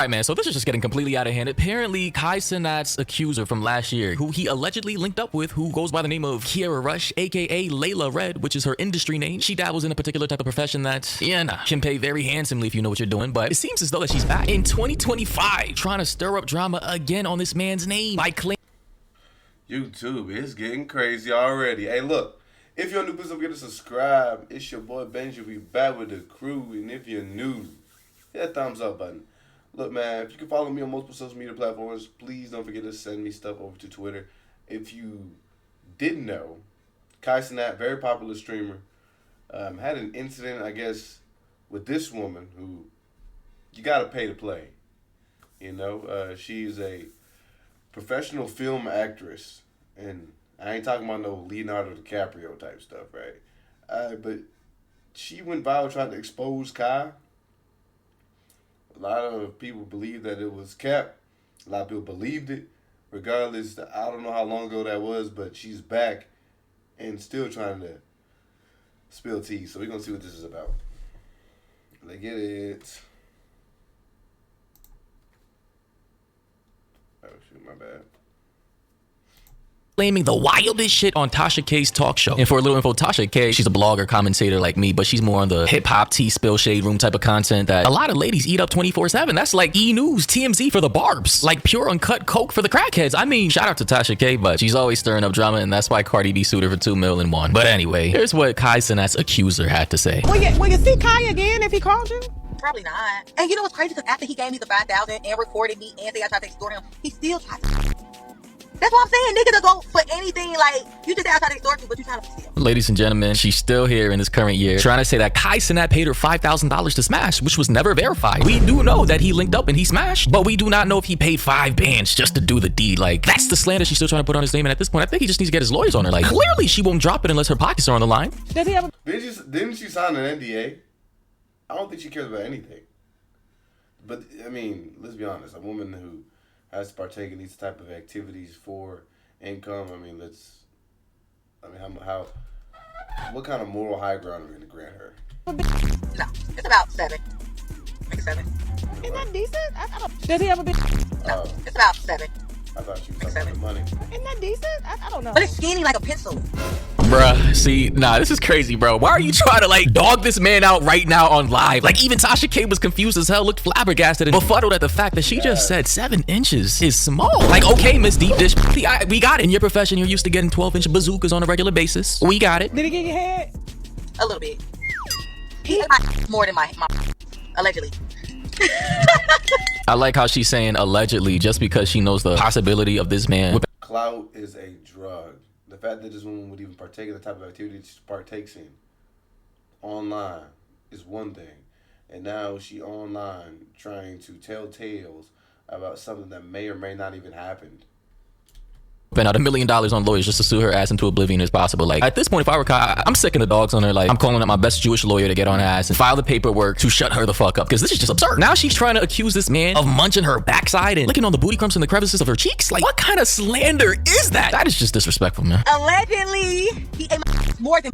Alright, man, so this is just getting completely out of hand. Apparently, Cenat's accuser from last year, who he allegedly linked up with, who goes by the name of Kierra, aka Layla Red, which is her industry name. She dabbles in a particular type of profession that, can pay very handsomely if you know what you're doing, but it seems as though that she's back in 2025 trying to stir up drama again on this man's name by claiming YouTube is getting crazy already. Hey, look, if you're new, please don't forget to subscribe. It's your boy Benji. We back with the crew, and if you're new, hit that thumbs up button. Look, man, if you can follow me on multiple social media platforms, please don't forget to send me stuff over to Twitter. If you didn't know, Cenat, very popular streamer, had an incident, I guess, with this woman who you got to pay to play. You know, she's a professional film actress, and I ain't talking about no Leonardo DiCaprio type stuff, right? But she went viral trying to expose Kai. A lot of people believe that it was cap. A lot of people believed it. Regardless, I don't know how long ago that was, but she's back and still trying to spill tea. So we're going to see what this is about. Let's get it. Oh, shoot, my bad. Claiming the wildest shit on Tasha K's talk show. And for a little info, Tasha K, she's a blogger, commentator like me, but she's more on the hip-hop, tea spill, shade room type of content that a lot of ladies eat up 24/7. That's like E! News, TMZ for the barbs, like pure uncut coke for the crackheads. I mean, shout out to Tasha K, but she's always stirring up drama, and that's why Cardi B sued her for $2 million and won. But anyway, here's what Cenat's accuser had to say. Will you see Kai again if he called you? Probably not. And you know what's crazy? Because after he gave me the 5,000 and recorded me and said I tried to extort him, he still tried to. That's what I'm saying. Niggas will go for anything. Like, you just say I try to extort you, but you trying to steal. Ladies and gentlemen, she's still here in this current year trying to say that Cenat paid her $5,000 to smash, which was never verified. We do know that he linked up and he smashed, but we do not know if he paid 5 bands just to do the deed. Like, that's the slander she's still trying to put on his name, and at this point, I think he just needs to get his lawyers on her. Like, clearly she won't drop it unless her pockets are on the line. Does he ever? Didn't she sign an NDA? I don't think she cares about anything. But, I mean, let's be honest. A woman who has to partake in these type of activities for income, what kind of moral high ground are we going to grant her? No, it's about 7. Maybe 7. Is that decent? I don't. Does he ever be? No, it's about 7. I thought she was talking about the money. Isn't that decent? I don't know. But it's skinny like a pencil. Bruh, see, this is crazy, bro. Why are you trying to, like, dog this man out right now on live? Like, even Tasha K was confused as hell, looked flabbergasted and befuddled at the fact that she just said 7 inches is small. Like, okay, Miss Deep Dish, we got it. In your profession, you're used to getting 12-inch bazookas on a regular basis. We got it. Did he get your head? A little bit. He ate my more than my allegedly. I like how she's saying allegedly just because she knows the possibility of this man. Clout is a drug. The fact that this woman would even partake in the type of activity she partakes in online is one thing. And now she online trying to tell tales about something that may or may not even happened. Spent out $1 million on lawyers just to sue her ass into oblivion as possible. Like, at this point, if I were Kai, I'm sick of the dogs on her. Like, I'm calling up my best Jewish lawyer to get on her ass and file the paperwork to shut her the fuck up, because this is just absurd. Now she's trying to accuse this man of munching her backside and licking on the booty crumbs in the crevices of her cheeks. Like, what kind of slander is that? That is just disrespectful, man. Allegedly, he ate my more than.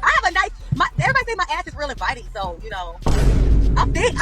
I have a nice. Everybody say my ass is real inviting, so you know, I'm big.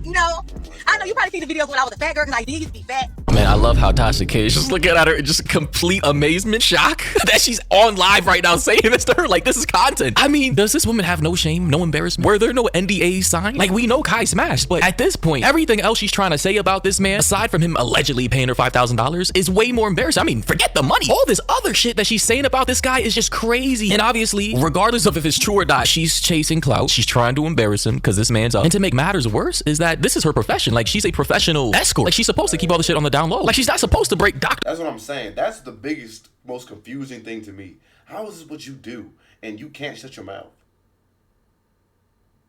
You know. I know you probably seen the videos when I was a fat girl because I did used to be fat. Man, I love how Tasha K is just looking at her in just complete amazement, shock that she's on live right now saying this to her. Like, this is content. I mean, does this woman have no shame, no embarrassment? Were there no NDAs signed? Like, we know Kai smashed, but at this point, everything else she's trying to say about this man, aside from him allegedly paying her $5,000, is way more embarrassing. I mean, forget the money. All this other shit that she's saying about this guy is just crazy. And obviously, regardless of if it's true or not, she's chasing clout. She's trying to embarrass him because this man's up. And to make matters worse is that this is her profession. Like, she's a professional escort. Like, she's supposed to keep all the shit on the down low. Like, she's not supposed to break doctor. That's what I'm saying. That's the biggest, most confusing thing to me. How is this what you do and you can't shut your mouth?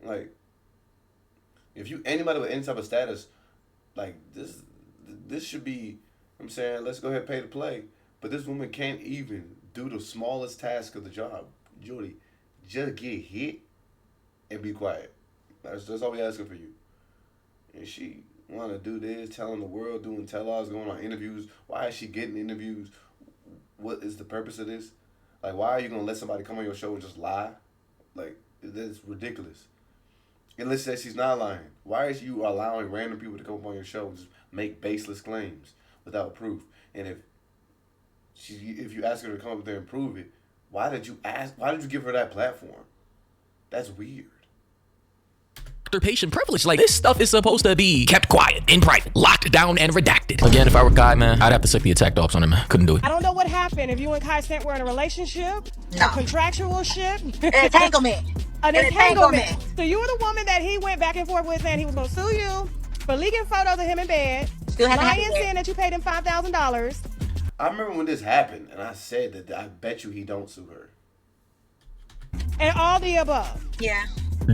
Like, if you anybody with any type of status, like this should be, I'm saying, let's go ahead and pay to play. But this woman can't even do the smallest task of the job. Jordy, just get hit and be quiet. That's all we asking for you. And she want to do this, telling the world, doing tell-alls, going on interviews. Why is she getting interviews? What is the purpose of this? Like, why are you going to let somebody come on your show and just lie? Like, that's ridiculous. And let's say she's not lying. Why is you allowing random people to come up on your show and just make baseless claims without proof? And if you ask her to come up there and prove it, why did you give her that platform? That's weird. Patient privilege. Like, this stuff is supposed to be kept quiet, in private, locked down, and redacted. Again, if I were Kai, man, I'd have to sick the attack dogs on him, man. Couldn't do it. I don't know what happened. If you and Kai Cenat were in a relationship, No. a contractual ship, Entanglement. an entanglement. So you were the woman that he went back and forth with, saying he was going to sue you for leaking photos of him in bed, Still haven't lying, happened yet. saying that you paid him $5,000. I remember when this happened, and I said that I bet you he don't sue her. And all the above. Yeah.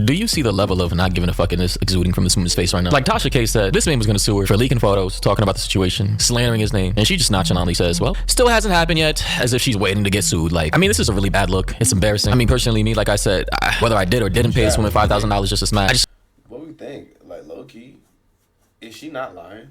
Do you see the level of not giving a fuck in this exuding from this woman's face right now? Like Tasha K said, this man was going to sue her for leaking photos, talking about the situation, slandering his name, and she just nonchalantly says, well, still hasn't happened yet, as if she's waiting to get sued. Like, I mean, this is a really bad look. It's embarrassing. I mean, personally, me, like I said, whether I did or didn't pay this woman $5,000 just to smash, What do we think? Like, low key, is she not lying?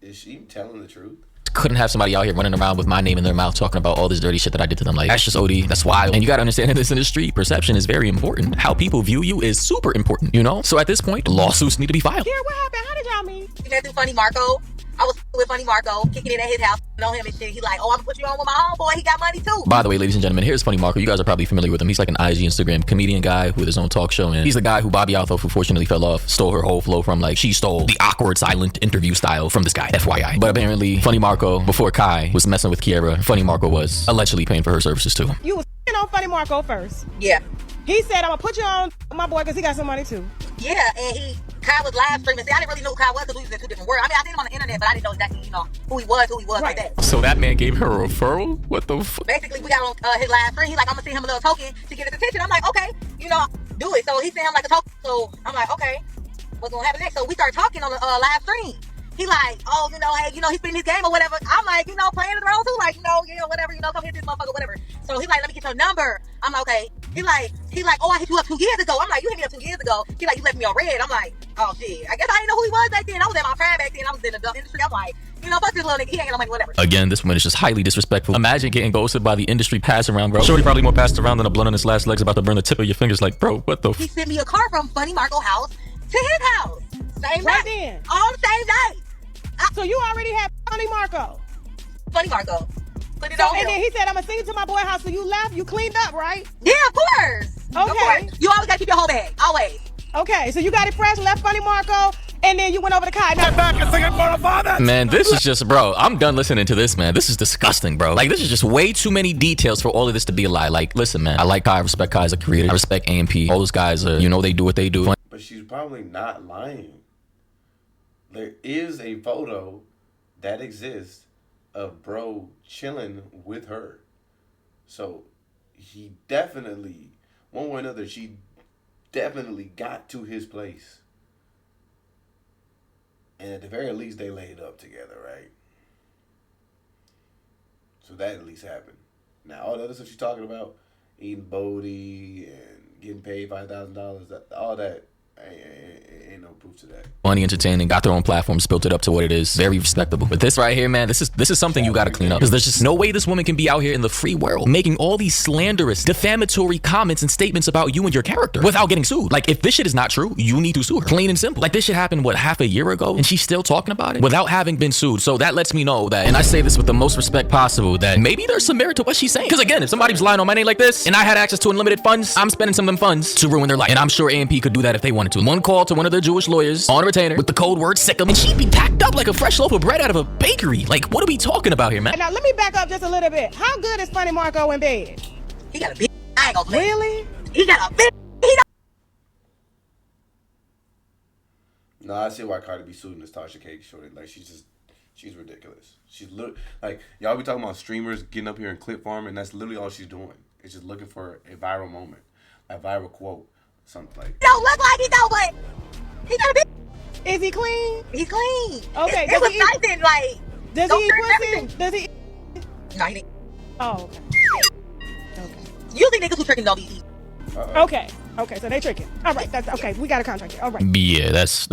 Is she telling the truth? couldn't have somebody out here running around with my name in their mouth talking about all this dirty shit that I did to them. Like, that's just OD. That's wild. And you gotta understand, in this industry, perception is very important. How people view you is super important, you know? So at this point, lawsuits need to be filed. Kierra, what happened? How did y'all meet? We met through Funny Marco. I was with Funny Marco, kicking it at his house, know him and shit. He like, oh, I'm gonna put you on with my homeboy. He got money too. By the way, ladies and gentlemen, here's Funny Marco. You guys are probably familiar with him. He's like an IG Instagram comedian guy with his own talk show. And he's the guy who Bobby Althoff, who fortunately fell off, stole her whole flow from. Like, she stole the awkward, silent interview style from this guy, FYI. But apparently, Funny Marco, before Kai was messing with Kierra, Funny Marco was allegedly paying for her services too. You was on Funny Marco first. Yeah. He said, I'm gonna put you on my boy because he got some money too. Yeah, and Kai was live streaming. See, I didn't really know who Kai was because we was in two different worlds. I mean, I seen him on the internet, but I didn't know exactly, who he was like Right. that. So that man gave her a referral? What the fuck? Basically, we got on his live stream. He's like, I'm gonna send him a little token to get his attention. I'm like, okay, do it. So he sent him like a token. So I'm like, okay, what's gonna happen next? So we start talking on the live stream. He like, oh, hey, he's playing his game or whatever. I'm like, playing the role too, like, whatever, come hit this motherfucker, whatever. So he's like, let me get your number. I'm like, okay. He like, oh, I hit you up 2 years ago. I'm like, you hit me up 2 years ago. He like, you left me on red. I'm like, oh shit. I guess I didn't know who he was back then. I was in my prime back then. I was in the adult industry. I'm like, fuck this little nigga. He ain't got no money, whatever. Again, this woman is just highly disrespectful. Imagine getting ghosted by the industry pass around, bro. Shorty probably more passed around than a blunt on his last legs about to burn the tip of your fingers. Like, bro, what the He sent me a car from Funny Marco house to his house. Same Right night. then. On the same night. So you already had Funny Marco. Funny Marco. Put it So, on and him. then he said, I'm gonna send you to my boy house. So you left, you cleaned up, right? Yeah, of course. Of Okay. course. You always gotta keep your whole bag. Always. Okay, so you got it fresh, left Funny Marco, and then you went over to Kai. Now, Man, this is just, bro, I'm done listening to this, man. This is disgusting, bro. Like, this is just way too many details for all of this to be a lie. Like, listen, man, I like Kai. I respect Kai as a creator. I respect AMP. All those guys are, they do what they do. But she's probably not lying. There is a photo that exists of bro chilling with her. So he definitely, one way or another, she definitely got to his place. And at the very least, they laid up together, right? So that at least happened. Now, all the other stuff she's talking about, eating Bodie and getting paid $5,000, all that, ain't no proof to that. Funny, entertaining, got their own platform, built it up to what it is. Very respectable. But this right here, man, this is something you gotta clean up. Because there's just no way this woman can be out here in the free world making all these slanderous, defamatory comments and statements about you and your character without getting sued. Like, if this shit is not true, you need to sue her. Plain and simple. Like, this shit happened, half a year ago? And she's still talking about it without having been sued. So that lets me know that, and I say this with the most respect possible, that maybe there's some merit to what she's saying. Because again, if somebody's lying on my name like this, and I had access to unlimited funds, I'm spending some of them funds to ruin their life. And I'm sure AMP could do that if they wanted to. One call to one of their Jewish lawyers on retainer with the code word "sick'em," and she'd be packed up like a fresh loaf of bread out of a bakery. Like, what are we talking about here, man? now let me back up just a little bit. How good is Funny Marco in bed? He got a big. I ain't gonna play. Really? He got a big. No, I see why Cardi B suing this Tasha K shorty. Like, she's ridiculous. She's like, y'all be talking about streamers getting up here and clip farming, and that's literally all she's doing. It's just looking for a viral moment, a viral quote, something like. Don't look like he don't, but he got a big. Is he clean? He's clean. Okay, It does was he eat- nice and like. Does don't he eat turn pussy? everything. Does he eat? No, he didn't. Oh, okay. Usually niggas who tricking don't be eating. Okay. Okay, so they tricking. All right, that's okay. We got a contract here. All right. Yeah, that's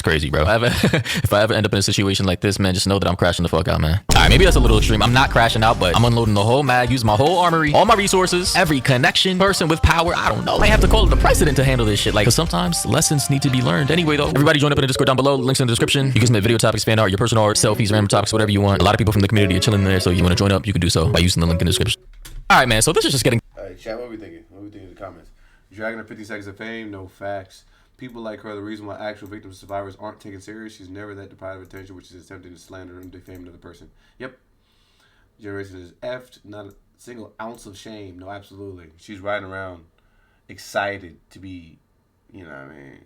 crazy, bro. If I ever end up in a situation like this, man, just know that I'm crashing the fuck out, man. All right, maybe that's a little extreme. I'm not crashing out, but I'm unloading the whole mag, using my whole armory, all my resources, every connection, person with power. I don't know. I have to call it the president to handle this shit. Like, cause sometimes lessons need to be learned. Anyway, though, everybody join up in the Discord down below. Links in the description. You can submit video topics, fan art, your personal art, selfies, random topics, whatever you want. A lot of people from the community are chilling there, so you want to join up, you can do so by using the link in the description. All right, man. So this is just getting. All right, chat. What we thinking? What we thinking in the comments? Dragging her 50 seconds of fame? No facts. People like her are the reason why actual victims and survivors aren't taken serious. She's never that deprived of attention, which is attempting to slander and defame another person. Yep. Generation is effed. Not a single ounce of shame. No, absolutely. She's riding around excited to be, you know what I mean?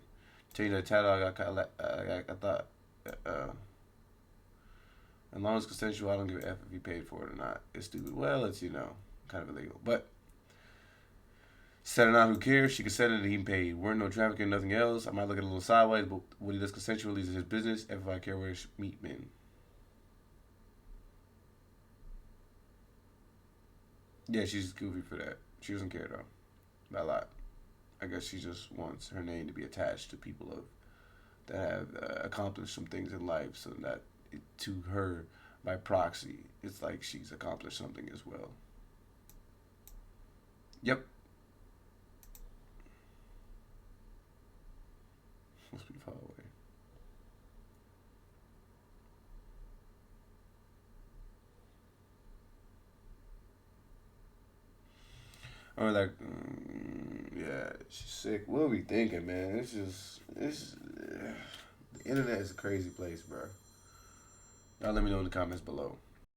Change that title. I thought, as long as it's consensual, I don't give a F if you paid for it or not. It's stupid. Well, it's, you know, kind of illegal. But Cenat, who cares? She consented and he paid. We're no trafficking, nothing else. I might look at it a little sideways, but what he does consensually is his business. If I care where meet men. Yeah, she's goofy for that. She doesn't care though. Not a lot. I guess she just wants her name to be attached to people that have accomplished some things in life, so that to her, by proxy, it's like she's accomplished something as well. Yep. Must be far away. Or like, yeah, she's sick. What are we thinking, man? The internet is a crazy place, bro. Y'all let me know in the comments below.